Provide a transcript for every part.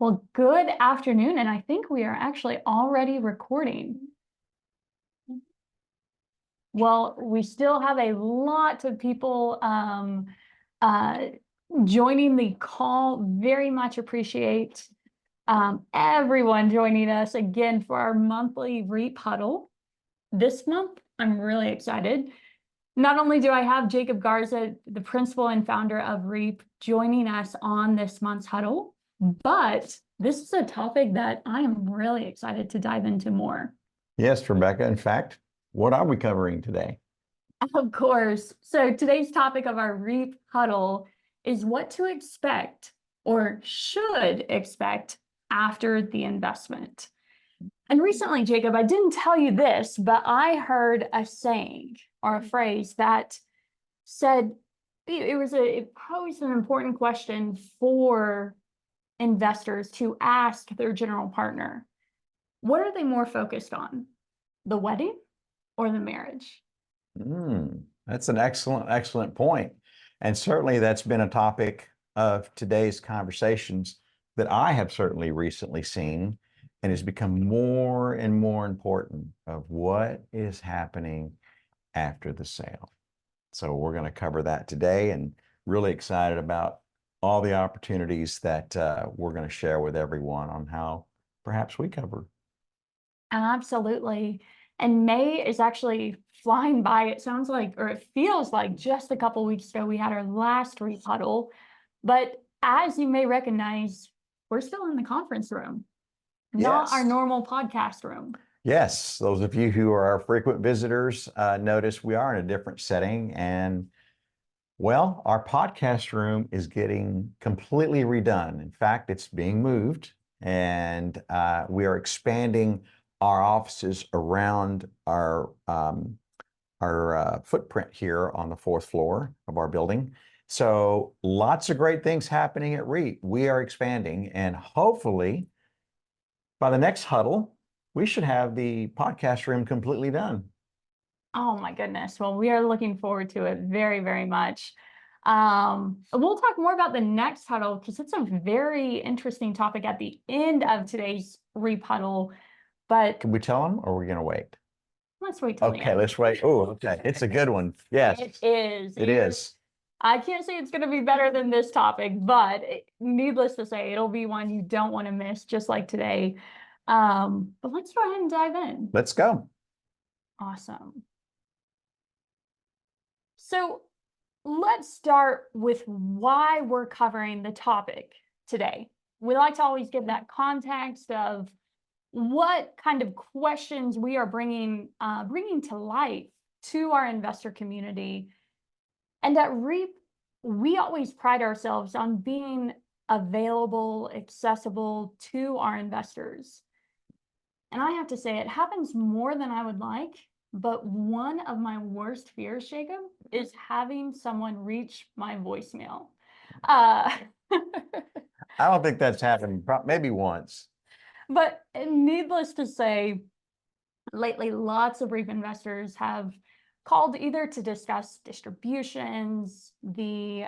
Well, good afternoon, and I think we are actually already recording. Well, we still have a lot of people uh, joining the call. Very much appreciate everyone joining us again for our monthly REEP Huddle. This month, I'm really excited. Not only do I have Jacob Garza, the principal and founder of REEP, joining us on this month's huddle, but this is a topic that I am really excited to dive into more. Yes, Rebecca. In fact, what are we covering today? Of course. So today's topic of our REEP huddle is what to expect or should expect after the investment. And recently, Jacob, I didn't tell you this, but I heard a saying or a phrase that said it posed an important question for investors to ask their general partner. What are they more focused on, the wedding or the marriage? That's an excellent point. And certainly that's been a topic of today's conversations that I have certainly recently seen, and has become more and more important of what is happening after the sale. So we're going to cover that today, and really excited about all the opportunities that we're going to share with everyone on how perhaps we cover. Absolutely. And May is actually flying by. It sounds like, or it feels like just a couple weeks ago, we had our last REEP huddle. But as you may recognize, we're still in the conference room, not our normal podcast room. Yes, those of you who are our frequent visitors notice we are in a different setting. And well, our podcast room is getting completely redone. In fact, it's being moved, and we are expanding our offices around our footprint here on the 4th floor of our building. So lots of great things happening at REEP. We are expanding, and hopefully by the next huddle, we should have the podcast room completely done. Oh my goodness. Well, we are looking forward to it very, very much. We'll talk more about the next huddle because it's a very interesting topic at the end of today's REEP huddle. But can we tell them, or are we going to wait? Let's wait till the Okay, end. let's wait. Oh, okay. It's a good one. Yes. It is. It is. I can't say it's going to be better than this topic, but needless to say, it'll be one you don't want to miss, just like today. But let's go ahead and dive in. Let's go. Awesome. So let's start with why we're covering the topic today. We like to always give that context of what kind of questions we are bringing to light to our investor community. And at REEP, we always pride ourselves on being available, accessible to our investors. And I have to say, it happens more than I would like, but one of my worst fears, Jacob, is having someone reach my voicemail. I don't think that's happened, maybe once. But needless to say, lately, lots of REEP investors have called either to discuss distributions, the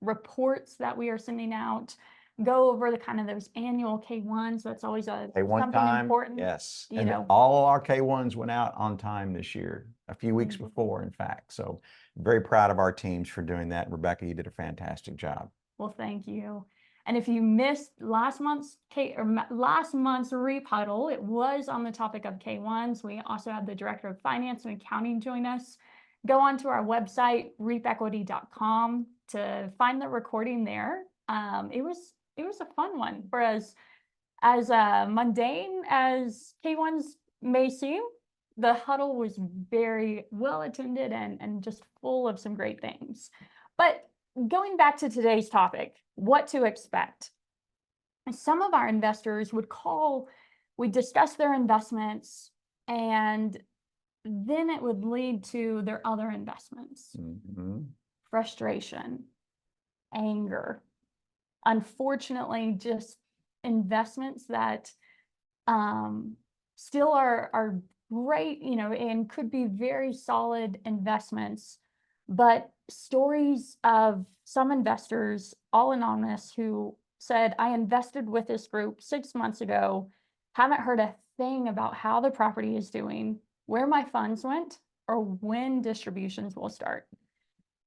reports that we are sending out, go over the kind of those annual K1s. That's always something important. Yes. You know, all our K1s went out on time this year, a few weeks before, in fact. So very proud of our teams for doing that. Rebecca, you did a fantastic job. Well, thank you. And if you missed last month's REEP huddle, it was on the topic of K1s. We also had the director of finance and accounting join us. Go on to our website, reepequity.com, to find the recording there. It was a fun one for us. As mundane as K1s may seem, the huddle was very well attended and just full of some great things. But going back to today's topic, what to expect. Some of our investors would discuss their investments, and then it would lead to their other investments. Frustration, anger, unfortunately, just investments that still are great, and could be very solid investments, but stories of some investors, all anonymous, who said, I invested with this group 6 months ago, haven't heard a thing about how the property is doing, where my funds went, or when distributions will start.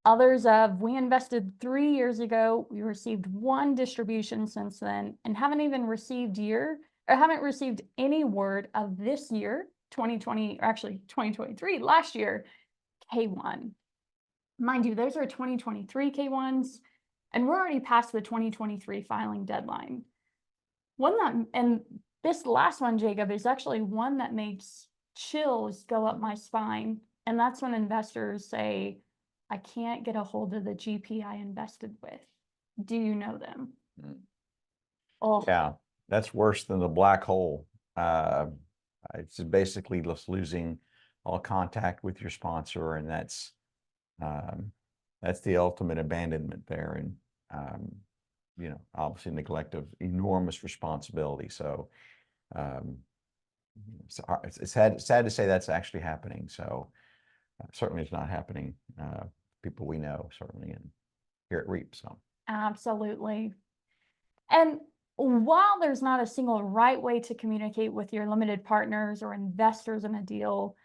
Others of, we invested 3 years ago, we received 1 distribution since then, and haven't received any word of this year, 2020, or actually 2023, last year, K1. Mind you, those are 2023 K1s, and we're already past the 2023 filing deadline. And this last one, Jacob, is actually one that makes chills go up my spine. And that's when investors say, I can't get a hold of the GP I invested with. Do you know them? Oh, Yeah, that's worse than the black hole. It's basically just losing all contact with your sponsor, and that's the ultimate abandonment there, and obviously neglect of enormous responsibility. So it's sad to say that's actually happening. So certainly it's not happening. People we know, certainly, and here at REEP. So absolutely. And while there's not a single right way to communicate with your limited partners or investors in a deal,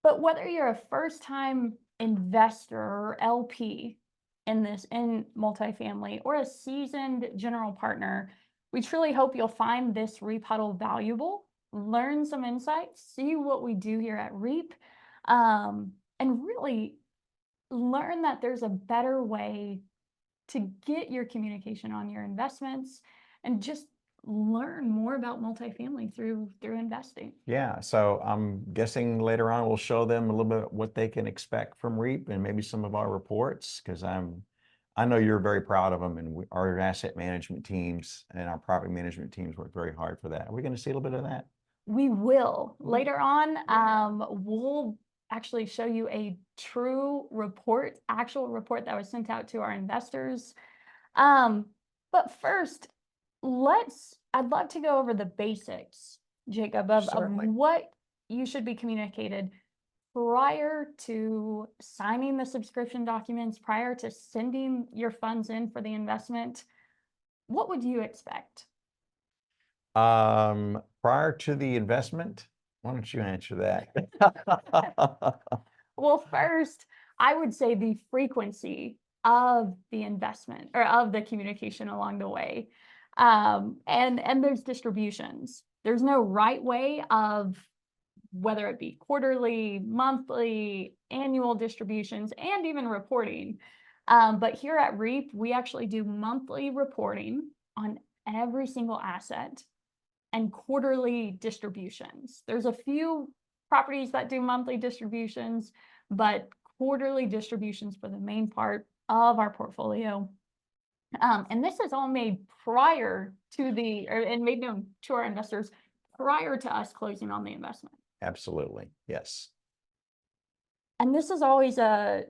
but whether you're a first-time investor or LP in multifamily, or a seasoned general partner, we truly hope you'll find this REEP Huddle valuable, learn some insights, see what we do here at REEP, and really learn that there's a better way to get your communication on your investments, and just learn more about multifamily through investing. yeah, so I'm guessing later on we'll show them a little bit what they can expect from REEP and maybe some of our reports, because I know you're very proud of them, and our asset management teams and our property management teams work very hard for that. Are we going to see a little bit of that? We will later on. We'll actually show you a true report, actual report that was sent out to our investors. But first, I'd love to go over the basics, Jacob, of what you should be communicated prior to signing the subscription documents, prior to sending your funds in for the investment. What would you expect? Prior to the investment, why don't you answer that? Well, first, I would say the frequency of the investment, or of the communication along the way. And there's distributions. There's no right way of whether it be quarterly, monthly, annual distributions, and even reporting. But here at REEP, we actually do monthly reporting on every single asset and quarterly distributions. There's a few properties that do monthly distributions, but quarterly distributions for the main part of our portfolio. And this is all made prior to and made known to our investors prior to us closing on the investment. Absolutely, yes. And this is always a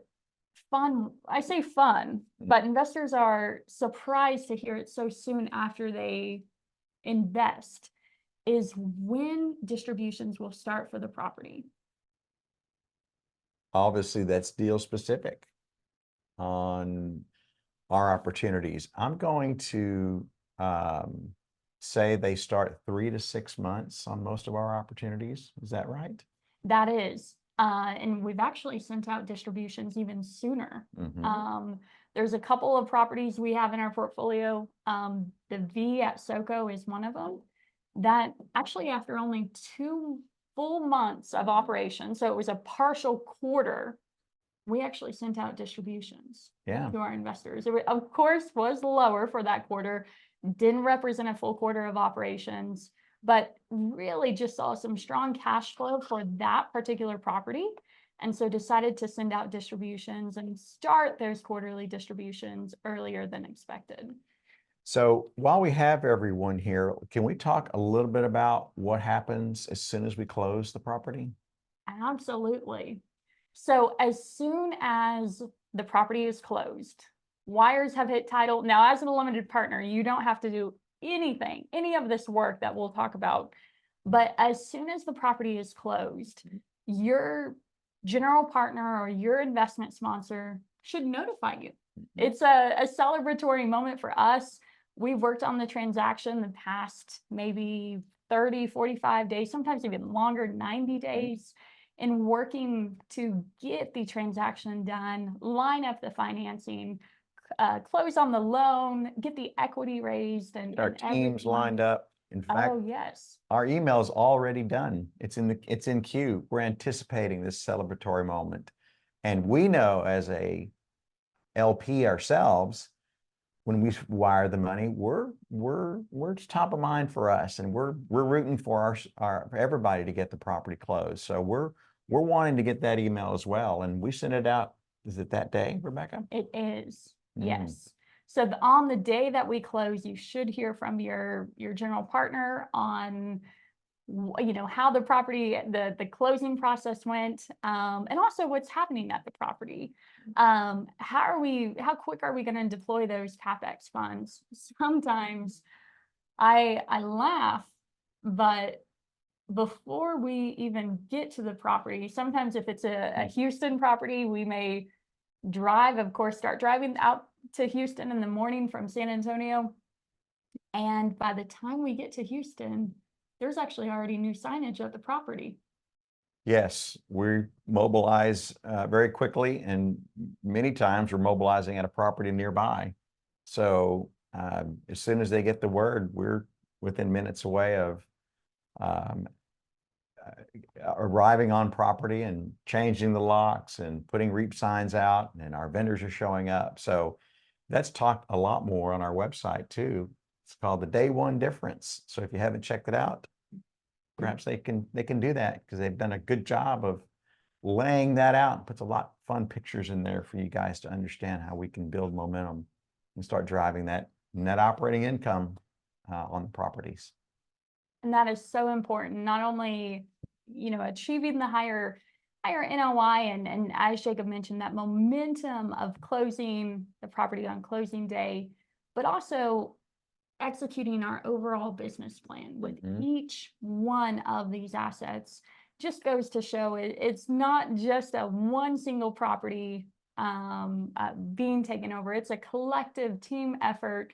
fun, I say fun, but investors are surprised to hear it so soon after they invest, is when distributions will start for the property. Obviously, that's deal specific on our opportunities. I'm going to say they start 3 to 6 months on most of our opportunities. Is that right? That is. And we've actually sent out distributions even sooner. There's a couple of properties we have in our portfolio. The V at SoCo is one of them, that actually after only 2 full months of operation, so it was a partial quarter, we actually sent out distributions to our investors. It, of course, was lower for that quarter, didn't represent a full quarter of operations, but really just saw some strong cash flow for that particular property. And so decided to send out distributions and start those quarterly distributions earlier than expected. So while we have everyone here, can we talk a little bit about what happens as soon as we close the property? Absolutely. So as soon as the property is closed, wires have hit title. Now, as a limited partner, you don't have to do anything, any of this work that we'll talk about. But as soon as the property is closed, your general partner or your investment sponsor should notify you. It's a celebratory moment for us. we've worked on the transaction the past maybe 30, 45 days, sometimes even longer, 90 days, in working to get the transaction done, line up the financing, close on the loan, get the equity raised, and Our teams lined everything. up. In fact, Oh, yes. our email is already done. It's in queue. We're anticipating this celebratory moment. And we know as a LP ourselves, when we wire the money, it's top of mind for us, and we're rooting for for everybody to get the property closed. So we're wanting to get that email as well, and we sent it out. Is it that day, Rebecca? It is, yes. So on the day that we close, you should hear from your general partner on how the property, the closing process went, and also what's happening at the property. How quick are we going to deploy those CapEx funds? Sometimes I laugh, but before we even get to the property, sometimes if it's a Houston property, we may start driving out to Houston in the morning from San Antonio. And by the time we get to Houston, there's actually already new signage at the property. Yes, we mobilize very quickly, and many times we're mobilizing at a property nearby. So as soon as they get the word, we're within minutes away of arriving on property and changing the locks and putting REEP signs out, and our vendors are showing up. So that's talked a lot more on our website too. It's called the Day One Difference. So if you haven't checked it out, perhaps they can do that, because they've done a good job of laying that out. Puts a lot of fun pictures in there for you guys to understand how we can build momentum and start driving that net operating income on the properties. And that is so important, not only, achieving the higher NOI, and as Jacob mentioned, that momentum of closing the property on closing day, but also executing our overall business plan with each one of these assets. Just goes to show it's not just a one single property being taken over. It's a collective team effort.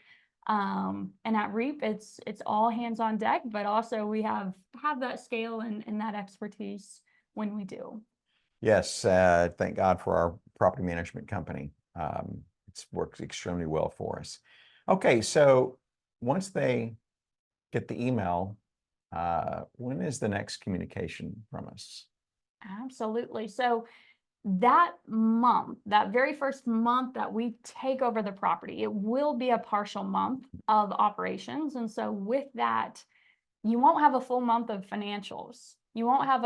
And at REEP, it's all hands on deck, but also we have that scale and that expertise when we do. Yes, thank God for our property management company. It's works extremely well for us. Okay, so once they get the email, when is the next communication from us? Absolutely. So that month, that very first month that we take over the property, it will be a partial month of operations. And so with that, you won't have a full month of financials. You won't have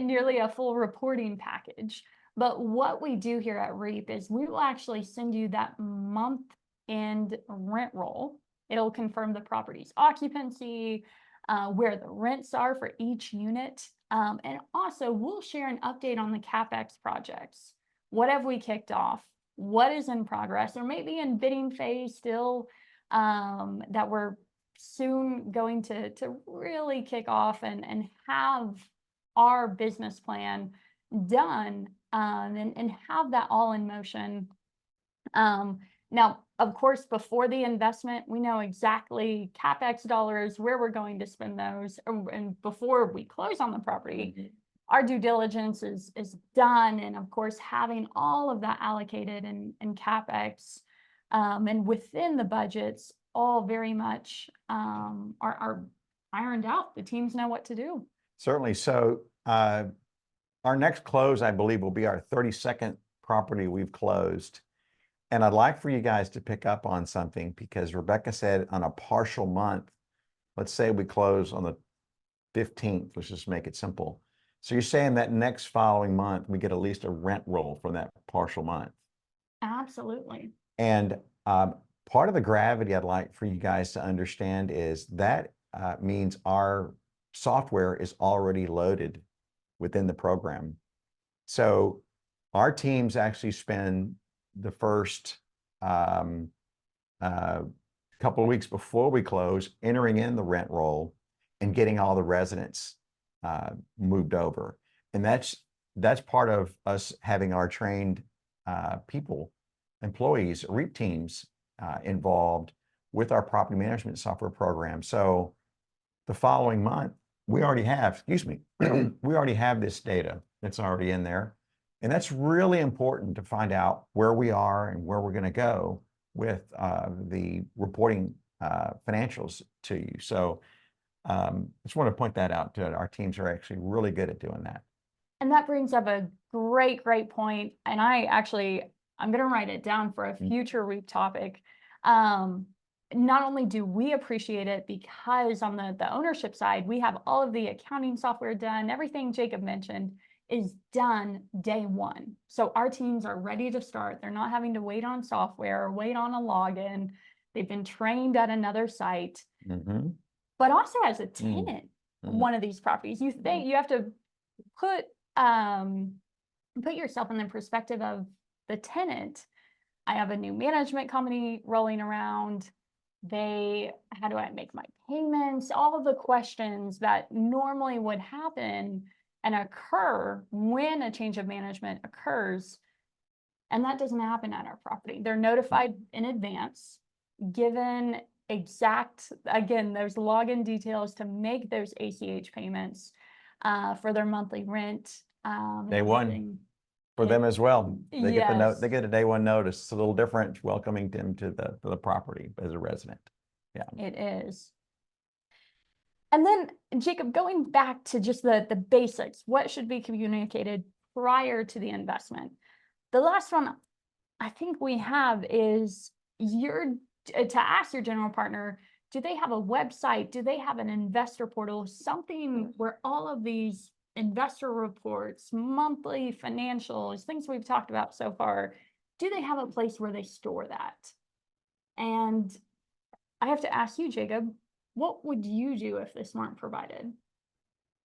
nearly a full reporting package. But what we do here at REEP is we will actually send you that month end rent roll. It'll confirm the property's occupancy, where the rents are for each unit. And also we'll share an update on the CapEx projects. What have we kicked off? What is in progress, or maybe in bidding phase still, that we're soon going to really kick off and have our business plan done, and have that all in motion. Now, of course, before the investment, we know exactly CapEx dollars, where we're going to spend those. And before we close on the property, our due diligence is done. And of course, having all of that allocated in CapEx, and within the budgets, all very much are ironed out. The teams know what to do. Certainly. So our next close, I believe, will be our 32nd property we've closed. And I'd like for you guys to pick up on something, because Rebecca said on a partial month, let's say we close on the 15th, let's just make it simple. So you're saying that next following month, we get at least a rent roll from that partial month. Absolutely. And part of the gravity I'd like for you guys to understand is that means our software is already loaded within the program. So our teams actually spend the first couple of weeks before we close entering in the rent roll and getting all the residents moved over. And that's part of us having our trained employees, REEP teams involved with our property management software program. So the following month, we already have, we already have this data that's already in there. And that's really important to find out where we are and where we're going to go with the reporting financials to you. So just want to point that out. Our teams are actually really good at doing that. And that brings up a great point. And I'm going to write it down for a future REEP topic. Not only do we appreciate it because on the ownership side, we have all of the accounting software done, everything Jacob mentioned is done day one. So our teams are ready to start. They're not having to wait on software or wait on a login. They've been trained at another site. Mm-hmm. But also as a tenant, one of these properties, you think you have to put yourself in the perspective of the tenant. I have a new management company rolling around. How do I make my payments? All of the questions that normally would happen and occur when a change of management occurs. And that doesn't happen at our property. They're notified in advance, given again, those login details to make those ACH payments for their monthly rent. Day one for them as well. They get the note. They get a day one notice. It's a little different welcoming them to the property as a resident. Yeah, it is. And then Jacob, going back to just the basics, what should be communicated prior to the investment? The last one I think we have is to ask your general partner, do they have a website? Do they have an investor portal? Something where all of these investor reports, monthly financials, things we've talked about so far, do they have a place where they store that? And I have to ask you, Jacob, what would you do if this weren't provided?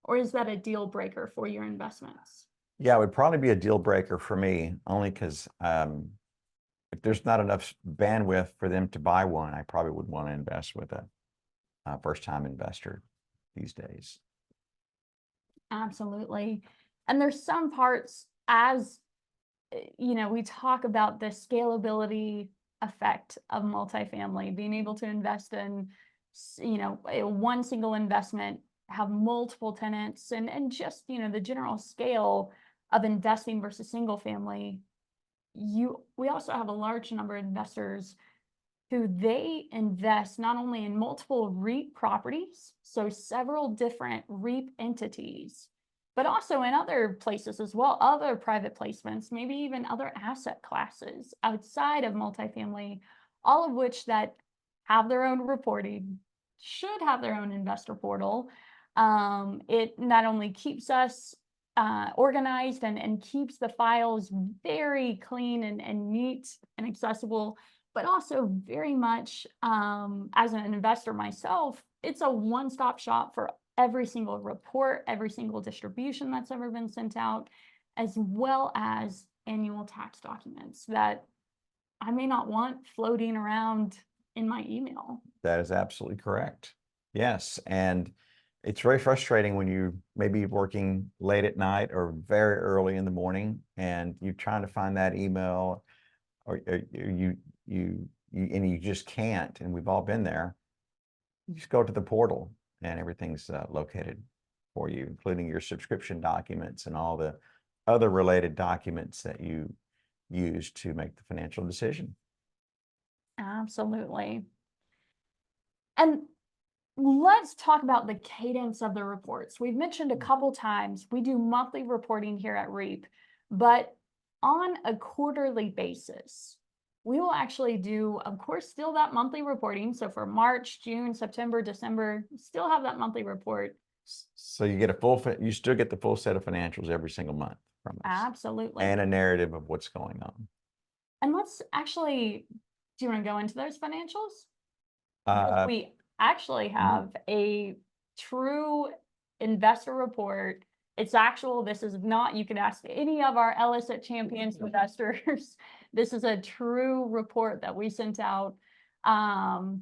Or is that a deal breaker for your investments? Yeah, it would probably be a deal breaker for me, only because if there's not enough bandwidth for them to buy one, I probably would want to invest with a first-time investor these days. Absolutely. And there's some parts, as we talk about the scalability effect of multifamily, being able to invest in, one single investment, have multiple tenants, and just, the general scale of investing versus single family. We also have a large number of investors who they invest not only in multiple REEP properties, so several different REEP entities, but also in other places as well, other private placements, maybe even other asset classes outside of multifamily, all of which that have their own reporting, should have their own investor portal. It not only keeps us organized and keeps the files very clean and neat and accessible, but also very much as an investor myself, it's a one-stop shop for every single report, every single distribution that's ever been sent out, as well as annual tax documents that I may not want floating around in my email. That is absolutely correct. Yes. And it's very frustrating when you may be working late at night or very early in the morning and you're trying to find that email or you just can't, and we've all been there. You just go to the portal and everything's located for you, including your subscription documents and all the other related documents that you use to make the financial decision. Absolutely. And let's talk about the cadence of the reports. We've mentioned a couple times we do monthly reporting here at REEP, but on a quarterly basis, we will actually do, of course, still that monthly reporting. So for March, June, September, December, still have that monthly report. So you get you still get the full set of financials every single month from us. Absolutely. And a narrative of what's going on. And let's actually, do you want to go into those financials? We actually have a true investor report. It's actual. This is not, you can ask any of our Ellis at Champions investors. This is a true report that we sent out. And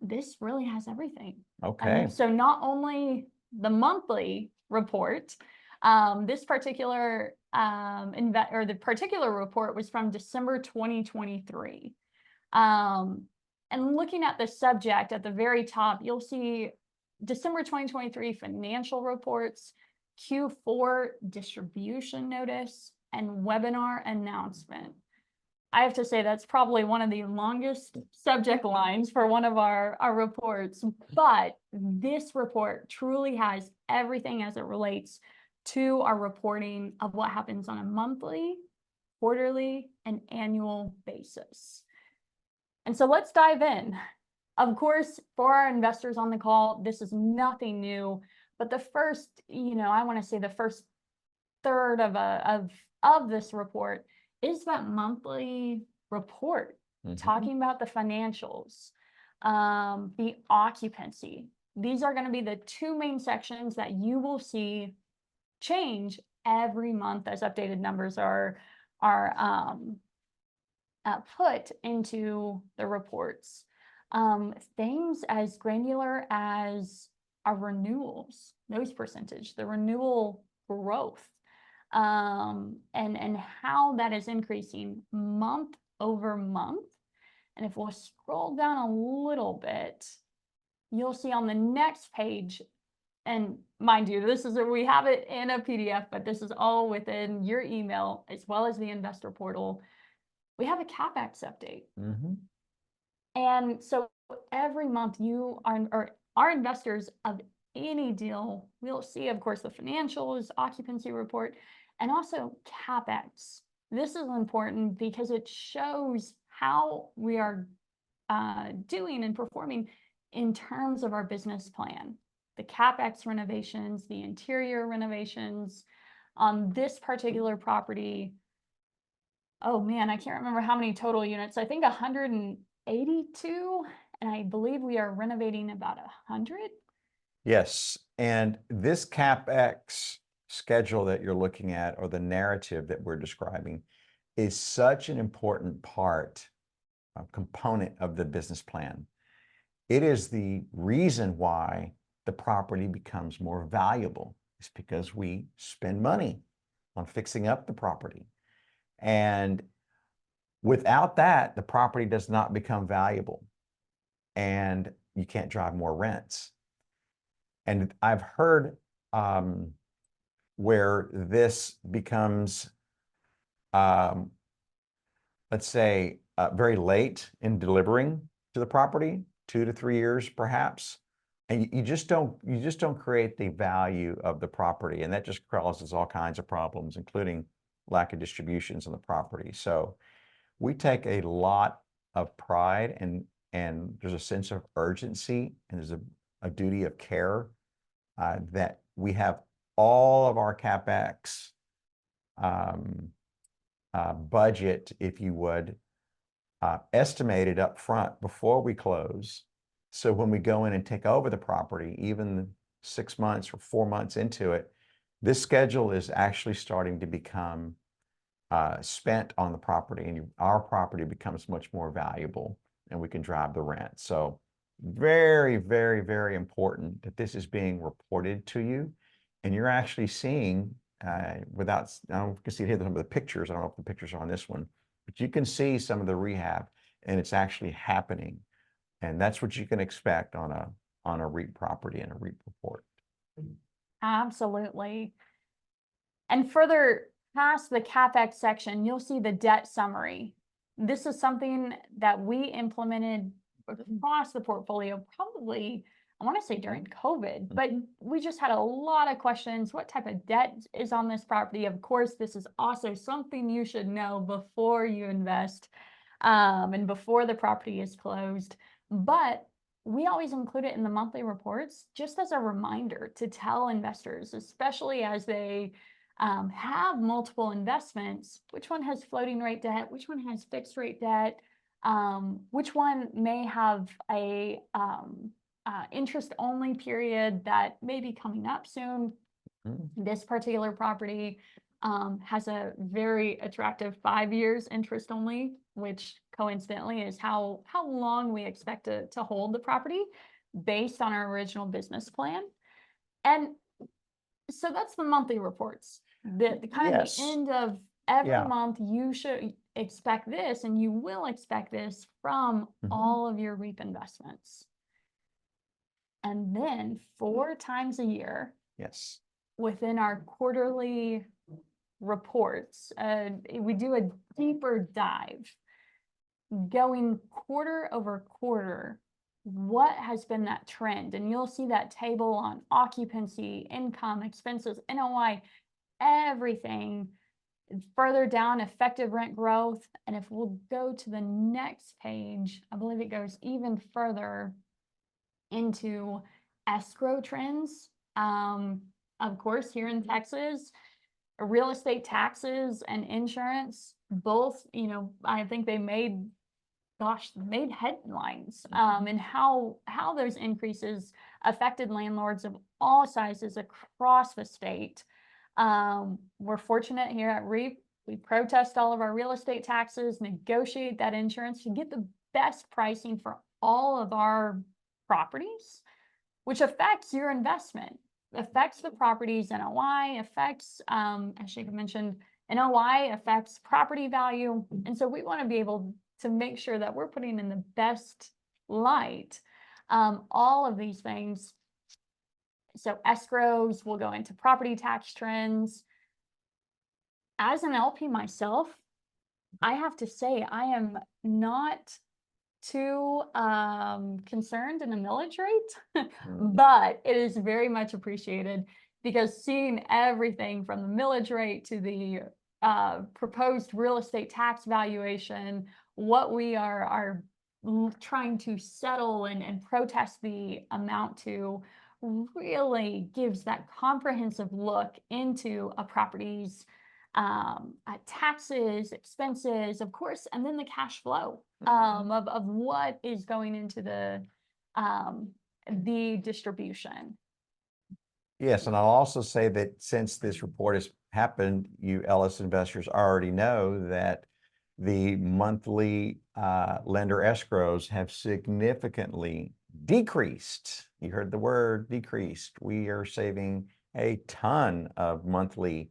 this really has everything. Okay. So not only the monthly report, this particular the particular report was from December 2023. And looking at the subject at the very top, you'll see December 2023 financial reports, Q4 distribution notice, and webinar announcement. I have to say that's probably one of the longest subject lines for one of our reports, but this report truly has everything as it relates to our reporting of what happens on a monthly, quarterly, and annual basis. And so let's dive in. Of course, for our investors on the call, this is nothing new, but the first, I want to say the first third of this report is that monthly report, talking about the financials, the occupancy. These are going to be the two main sections that you will see change every month as updated numbers are put into the reports. Things as granular as our renewals, those percentage, the renewal growth, and how that is increasing month over month. And if we'll scroll down a little bit, you'll see on the next page, and mind you, we have it in a PDF, but this is all within your email as well as the investor portal. We have a CapEx update. And so every month our investors of any deal will see, of course, the financials, occupancy report, and also CapEx. This is important because it shows how we are doing and performing in terms of our business plan. The CapEx renovations, the interior renovations on this particular property. Oh man, I can't remember how many total units. I think 182, and I believe we are renovating about 100. Yes, and this CapEx schedule that you're looking at, or the narrative that we're describing, is such an important part, a component of the business plan. It is the reason why the property becomes more valuable. It's because we spend money on fixing up the property. And without that, the property does not become valuable, and you can't drive more rents. And I've heard where this becomes, let's say, very late in delivering to the property, 2 to 3 years perhaps, and you just don't create the value of the property, and that just causes all kinds of problems, including lack of distributions on the property. So we take a lot of pride, and there's a sense of urgency, and there's a duty of care that we have all of our CapEx budget, if you would, estimated up front before we close. So when we go in and take over the property, even 6 months or 4 months into it, this schedule is actually starting to become spent on the property, and our property becomes much more valuable, and we can drive the rent. So very, very, very important that this is being reported to you, and you're actually seeing, I don't know if you can see here some of the pictures. I don't know if the pictures are on this one, but you can see some of the rehab, and it's actually happening. And that's what you can expect on a REEP property and a REEP report. Absolutely. And further past the CapEx section, you'll see the debt summary. This is something that we implemented across the portfolio, probably, I want to say during COVID, but we just had a lot of questions. What type of debt is on this property? Of course, this is also something you should know before you invest and before the property is closed. But we always include it in the monthly reports just as a reminder to tell investors, especially as they have multiple investments, which one has floating rate debt, which one has fixed rate debt, which one may have a interest only period that may be coming up soon. This particular property has a very attractive 5 years interest only, which coincidentally is how long we expect to hold the property based on our original business plan. And so that's the monthly reports. The kind of the end Every Yeah. month you should expect this, and you will expect this from all of your REEP investments. And then 4 times a year Yes. within our quarterly reports, we do a deeper dive, going quarter over quarter, what has been that trend? And you'll see that table on occupancy, income, expenses, NOI, everything. Further down, effective rent growth. And if we'll go to the next page, I believe it goes even further into escrow trends. Of course, here in Texas, real estate taxes and insurance, both, I think they made headlines, and how those increases affected landlords of all sizes across the state. We're fortunate here at REEP. We protest all of our real estate taxes, negotiate that insurance to get the best pricing for all of our properties, which affects your investment, affects the property's NOI, affects, as Jacob mentioned, NOI affects property value. And so we want to be able to make sure that we're putting in the best light all of these things. So escrows will go into property tax trends. As an LP myself, I have to say I am not too concerned in the millage rate, but it is very much appreciated, because seeing everything from the millage rate to the proposed real estate tax valuation, what we are trying to settle and protest the amount to, really gives that comprehensive look into a property's taxes, expenses, of course, and then the cash flow of what is going into the distribution. Yes, and I'll also say that since this report has happened, you Ellis investors already know that the monthly lender escrows have significantly decreased. You heard the word decreased. We are saving a ton of monthly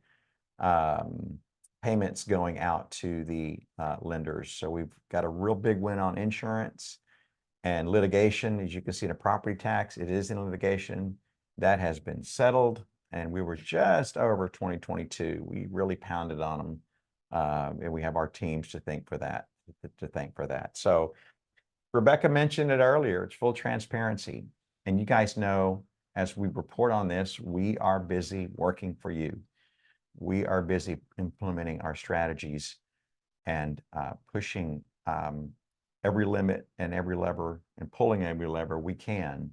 payments going out to the lenders. So we've got a real big win on insurance and litigation. As you can see in a property tax, it is in litigation. That has been settled, and we were just over 2022. We really pounded on them, and we have our teams to thank for that. So Rebecca mentioned it earlier. It's full transparency, and you guys know, as we report on this, we are busy working for you. We are busy implementing our strategies and pushing every limit and every lever and pulling every lever we can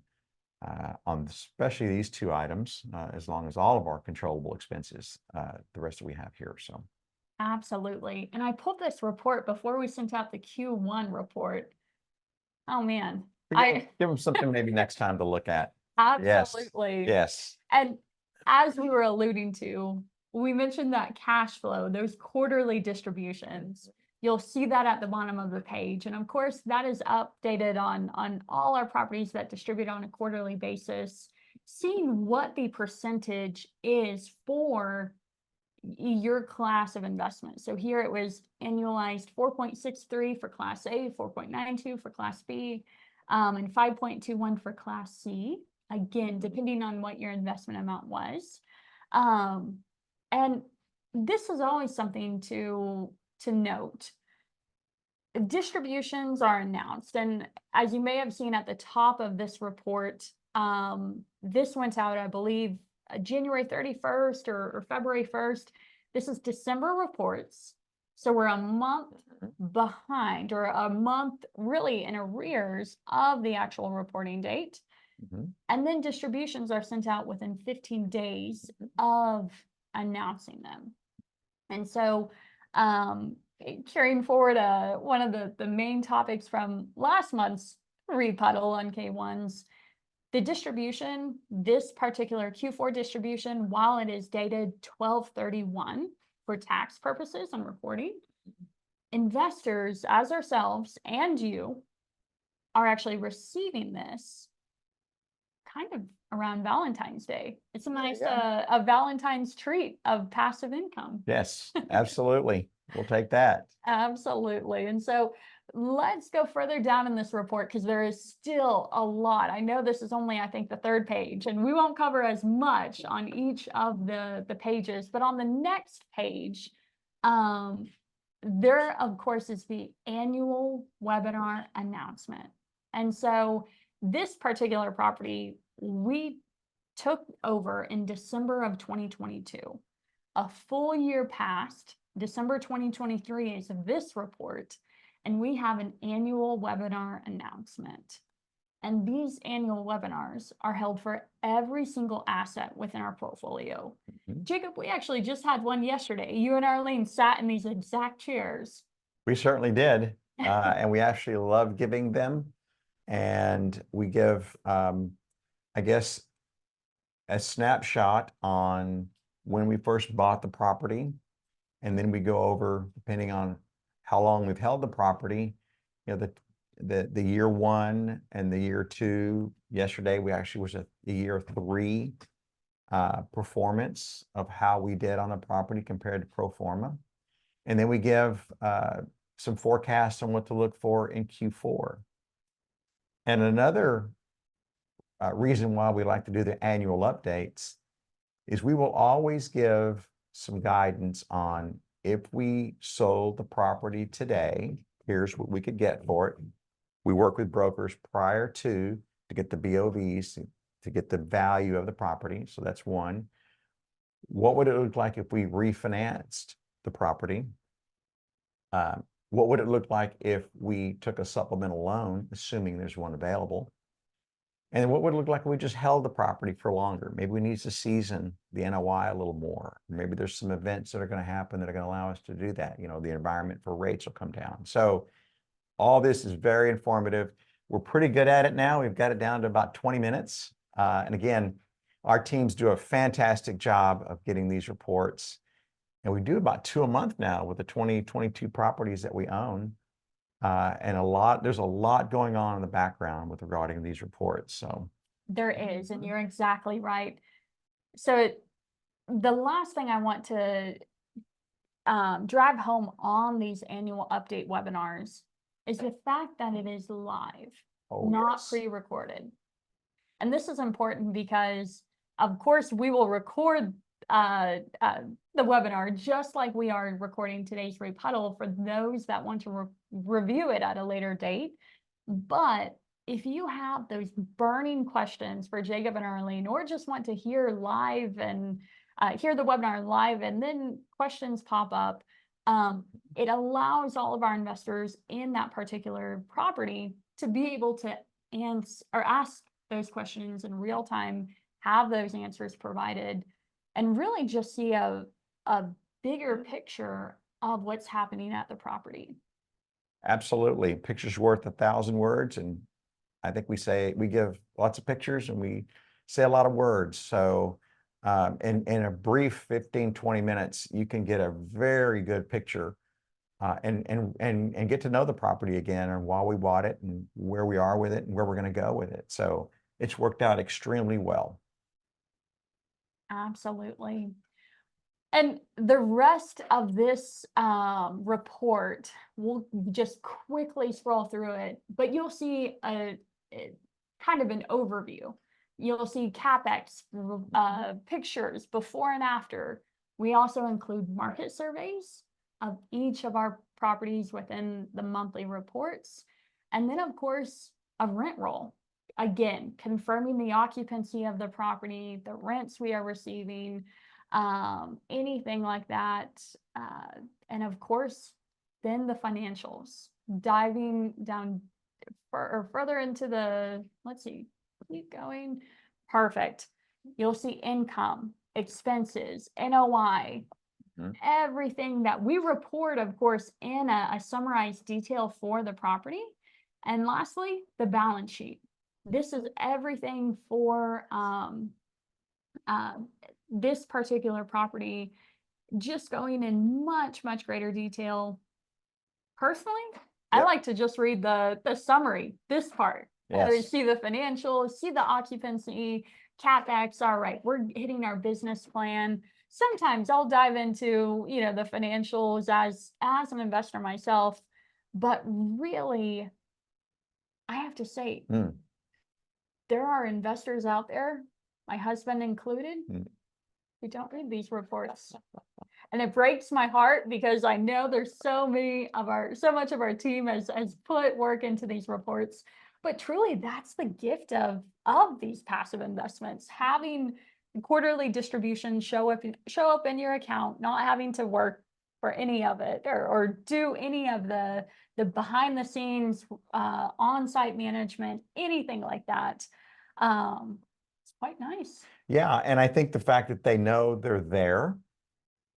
on especially these 2 items, as long as all of our controllable expenses, the rest that we have here. So Absolutely. And I pulled this report before we sent out the Q1 report. Oh man, give them something maybe next time to look at. absolutely. Yes. And as we were alluding to, we mentioned that cash flow, those quarterly distributions. You'll see that at the bottom of the page. And of course, that is updated on all our properties that distribute on a quarterly basis, seeing what the percentage is for your class of investment. So here it was annualized 4.63 for Class A, 4.92 for Class B, and 5.21 for Class C. Again, depending on what your investment amount was. And this is always something to note. Distributions are announced, and as you may have seen at the top of this report, this went out, I believe, January 31st or February 1st. This is December reports. So we're a month behind, or a month really in arrears of the actual reporting date. And then distributions are sent out within 15 days of announcing them. And so carrying forward one of the main topics from last month's REEP Huddle on K1s, the distribution, this particular Q4 distribution, while it is dated 12/31 for tax purposes and reporting, investors as ourselves and you are actually receiving this kind of around Valentine's Day. It's a nice, Yeah. a Valentine's treat of passive income. Yes, absolutely. We'll take that. Absolutely. And so let's go further down in this report because there is still a lot. I know this is only, I think, the third page, and we won't cover as much on each of the pages, but on the next page, there, of course, is the annual webinar announcement. And so this particular property we took over in December of 2022. A full year passed. December 2023 is this report, and we have an annual webinar announcement. And these annual webinars are held for every single asset within our portfolio. Jacob, we actually just had one yesterday. You and Arlene sat in these exact chairs. We certainly did. And we actually love giving them. And we give, I guess, a snapshot on when we first bought the property. And then we go over, depending on how long we've held the property, you know, the year one and the year two. Yesterday, we actually was a year three performance of how we did on the property compared to pro forma. And then we give some forecasts on what to look for in Q4. And another reason why we like to do the annual updates is we will always give some guidance on if we sold the property today, here's what we could get for it. We work with brokers prior to get the BOVs, to get the value of the property. So that's one. What would it look like if we refinanced the property? What would it look like if we took a supplemental loan, assuming there's one available? And then what would it look like if we just held the property for longer? Maybe we need to season the NOI a little more. Maybe there's some events that are going to happen that are going to allow us to do that. You know, the environment for rates will come down. So all this is very informative. We're pretty good at it now. We've got it down to about 20 minutes. And again, our teams do a fantastic job of getting these reports. And we do about 2 a month now with the 22 properties that we own. And there's a lot going on in the background with regarding these reports. So there is, and you're exactly right. So the last thing I want to drive home on these annual update webinars is the fact that it is live, not pre-recorded. And this is important because, of course, we will record the webinar just like we are recording today's REEP Huddle for those that want to review it at a later date. But if you have those burning questions for Jacob and Arlene, or just want to hear live and hear the webinar live and then questions pop up, it allows all of our investors in that particular property to be able to answer or ask those questions in real time, have those answers provided, and really just see a bigger picture of what's happening at the property. Absolutely. Picture's worth 1,000 words. And I think we give lots of pictures and we say a lot of words. So in a brief 15, 20 minutes, you can get a very good picture and get to know the property again and why we bought it and where we are with it and where we're going to go with it. So it's worked out extremely well. Absolutely. And the rest of this report, we'll just quickly scroll through it, but you'll see a kind of an overview. You'll see CapEx pictures before and after. We also include market surveys of each of our properties within the monthly reports. And then, of course, a rent roll. Again, confirming the occupancy of the property, the rents we are receiving, anything like that. And of course, then the financials, diving down further into the, let's see, keep going. Perfect. You'll see income, expenses, NOI, everything that we report, of course, in a summarized detail for the property. And lastly, the balance sheet. This is everything for this particular property, just going in much, much greater detail. Personally, I like to just read the summary, this part. Yes. See the financials, see the occupancy, CapEx. All right, we're hitting our business plan. Sometimes I'll dive into, the financials as an investor myself, but really, I have to say, Mm. there are investors out there, my husband included, Mm. who don't read these reports. And it breaks my heart because I know there's so much of our team has put work into these reports. But truly, that's the gift of these passive investments, having quarterly distributions show up in your account, not having to work for any of it or do any of the behind the scenes on-site management, anything like that. It's quite nice. Yeah, and I think the fact that they know they're there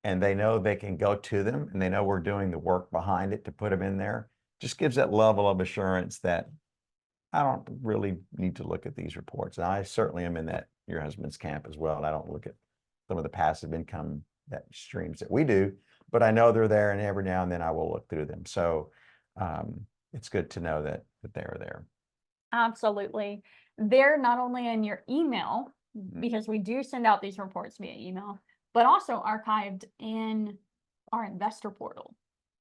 and they know they can go to them and they know we're doing the work behind it to put them in there just gives that level of assurance that I don't really need to look at these reports. And I certainly am in that your husband's camp as well. And I don't look at some of the passive income that streams that we do, but I know they're there, and every now and then I will look through them. So it's good to know that they're there. Absolutely. They're not only in your email, Mhm. because we do send out these reports via email, but also archived in our investor portal.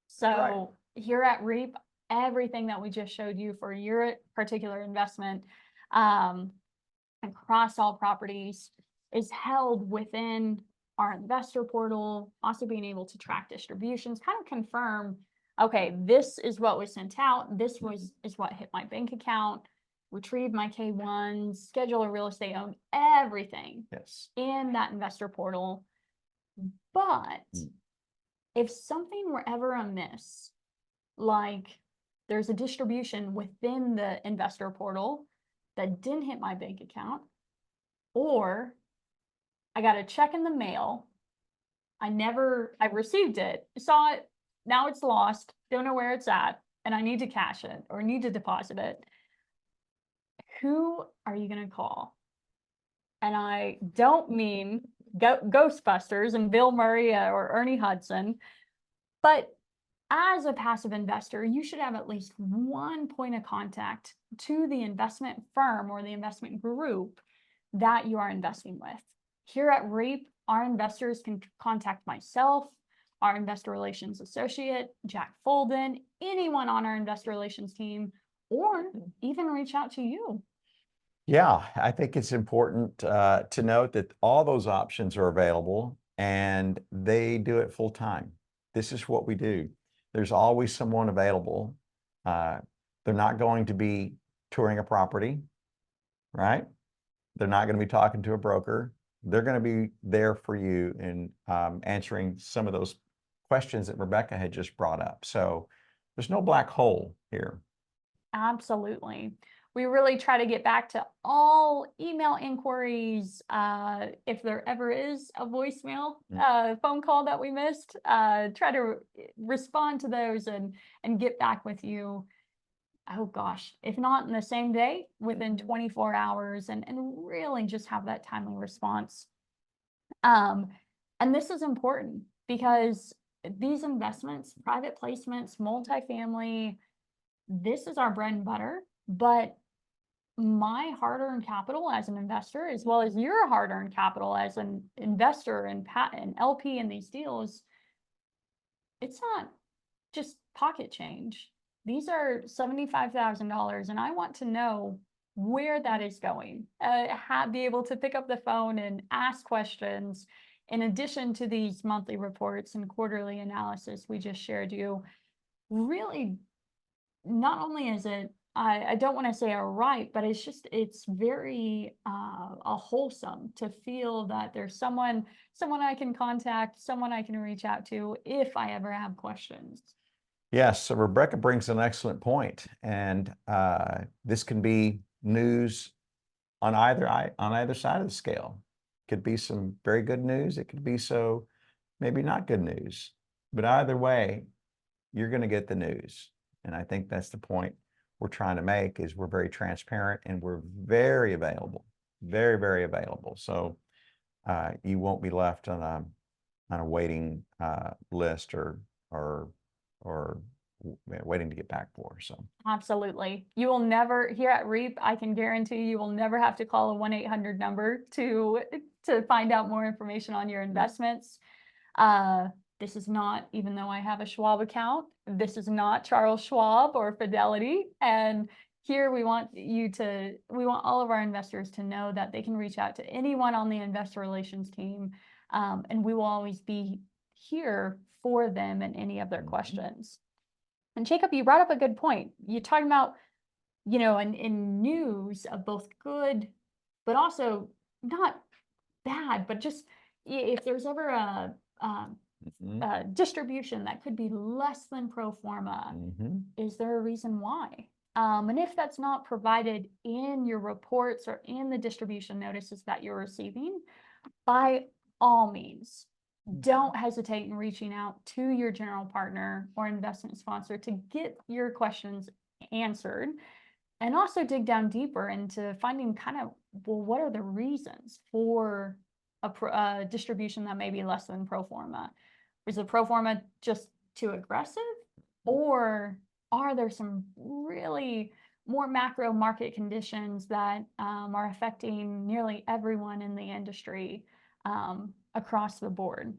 So here at REEP, everything that we just showed you for your particular investment across all properties is held within our investor portal, also being able to track distributions, kind of confirm, okay, this is what was sent out, is what hit my bank account, retrieve my K1s, schedule a real estate owned, everything Yes. in that investor portal. But if something were ever amiss, like there's a distribution within the investor portal that didn't hit my bank account, or I got a check in the mail, I received it, saw it, now it's lost, don't know where it's at, and I need to cash it or need to deposit it, who are you going to call? And I don't mean Ghostbusters and Bill Murray or Ernie Hudson, but as a passive investor, you should have at least one point of contact to the investment firm or the investment group that you are investing with. Here at REEP, our investors can contact myself, our investor relations associate, Jack Folden, anyone on our investor relations team, or even reach out to you. Yeah, I think it's important to note that all those options are available and they do it full time. This is what we do. There's always someone available. They're not going to be touring a property, right? They're not going to be talking to a broker. They're going to be there for you in answering some of those questions that Rebecca had just brought up. So there's no black hole here. Absolutely. We really try to get back to all email inquiries. If there ever is a voicemail, phone call that we missed, try to respond to those and get back with you. Oh gosh, if not in the same day, within 24 hours, and really just have that timely response. And this is important because these investments, private placements, multifamily, this is our bread and butter, but my hard-earned capital as an investor, as well as your hard-earned capital as an investor and LP in these deals, it's not just pocket change. These are $75,000, and I want to know where that is going. Be able to pick up the phone and ask questions. In addition to these monthly reports and quarterly analysis we just shared you, really, not only is it, I don't want to say a right, but it's very wholesome to feel that there's someone I can contact, someone I can reach out to if I ever have questions. Yes, so Rebecca brings an excellent point, and this can be news on either side of the scale. It could be some very good news. It could be maybe not good news, but either way, you're going to get the news. And I think that's the point we're trying to make, is we're very transparent and we're very available, very, very available. So you won't be left on a waiting list or waiting to get back for. So Absolutely. You will never, here at REEP, I can guarantee you will never have to call a 1-800 number to find out more information on your investments. This is not, even though I have a Schwab account, this is not Charles Schwab or Fidelity. And here we want all of our investors to know that they can reach out to anyone on the investor relations team. And we will always be here for them and any of their questions. And Jacob, you brought up a good point. You're talking about, in news of both good, but also not bad, but just if there's ever a distribution that could be less than pro forma, is there a reason why? And if that's not provided in your reports or in the distribution notices that you're receiving, by all means, don't hesitate in reaching out to your general partner or investment sponsor to get your questions answered, and also dig down deeper into finding well, what are the reasons for a distribution that may be less than pro forma? Is the pro forma just too aggressive, or are there some really more macro market conditions that are affecting nearly everyone in the industry across the board?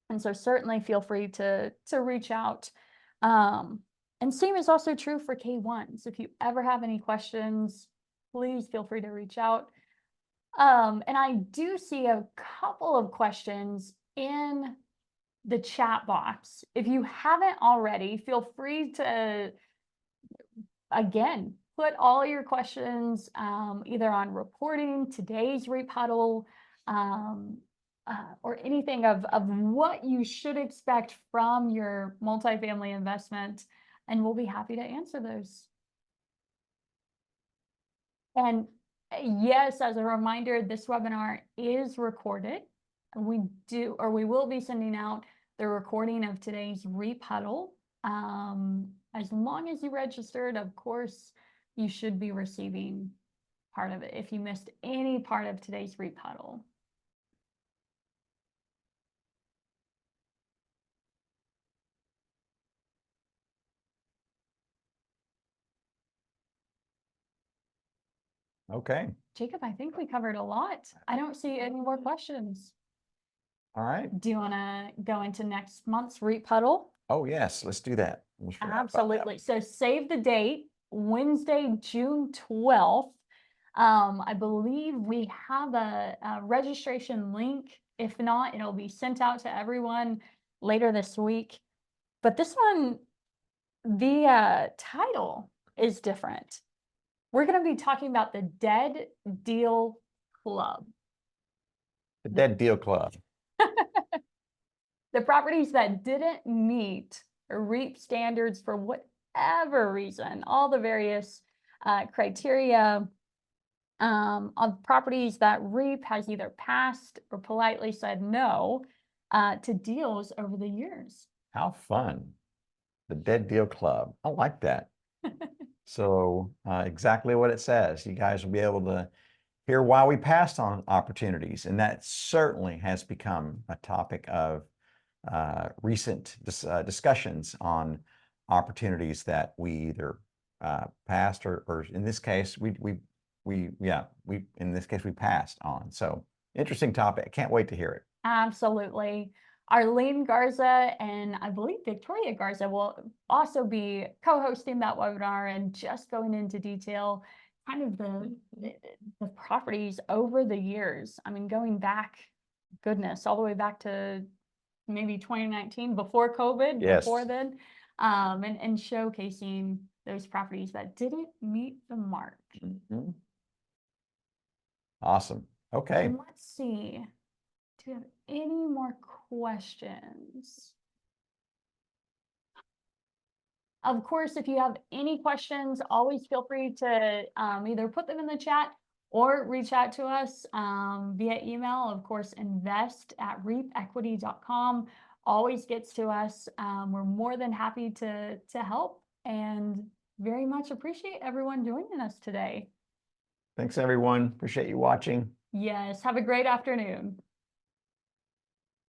And so certainly feel free to reach out. And same is also true for K1s. If you ever have any questions, please feel free to reach out. And I do see a couple of questions in the chat box. If you haven't already, feel free to, again, put all your questions either on reporting today's REEP Huddle, or anything of what you should expect from your multifamily investment, and we'll be happy to answer those. And yes, as a reminder, this webinar is recorded. We will be sending out the recording of today's REEP Huddle. As long as you registered, of course, you should be receiving part of it if you missed any part of today's REEP Huddle. okay. Jacob, I think we covered a lot. I don't see any more questions. All right. Do you want to go into next month's REEP Huddle? Oh, yes, let's do that. Absolutely. So save the date, Wednesday, June 12th. I believe we have a registration link. If not, it'll be sent out to everyone later this week. But this one, the title is different. We're going to be talking about the Dead Deal Club. The Dead Deal Club. The properties that didn't meet REEP standards for whatever reason, all the various criteria of properties that REEP has either passed or politely said no to deals over the years. How fun. The Dead Deal Club. I like that. So exactly what it says. You guys will be able to hear why we passed on opportunities. And that certainly has become a topic of recent discussions on opportunities that we either passed or in this case, we passed on. So interesting topic. Can't wait to hear it. Absolutely. Arlene Garza and I believe Victoria Garza will also be co-hosting that webinar and just going into detail kind of the properties over the years. I mean, going back, goodness, all the way back to maybe 2019 before COVID, yes. Before then, and showcasing those properties that didn't meet the mark. Mm-hmm. Awesome. Okay. And let's see. Do you have any more questions? Of course, if you have any questions, always feel free to either put them in the chat or reach out to us via email. Of course, invest@reepequity.com always gets to us. We're more than happy to help and very much appreciate everyone joining us today. Thanks, everyone. Appreciate you watching. Yes, have a great afternoon.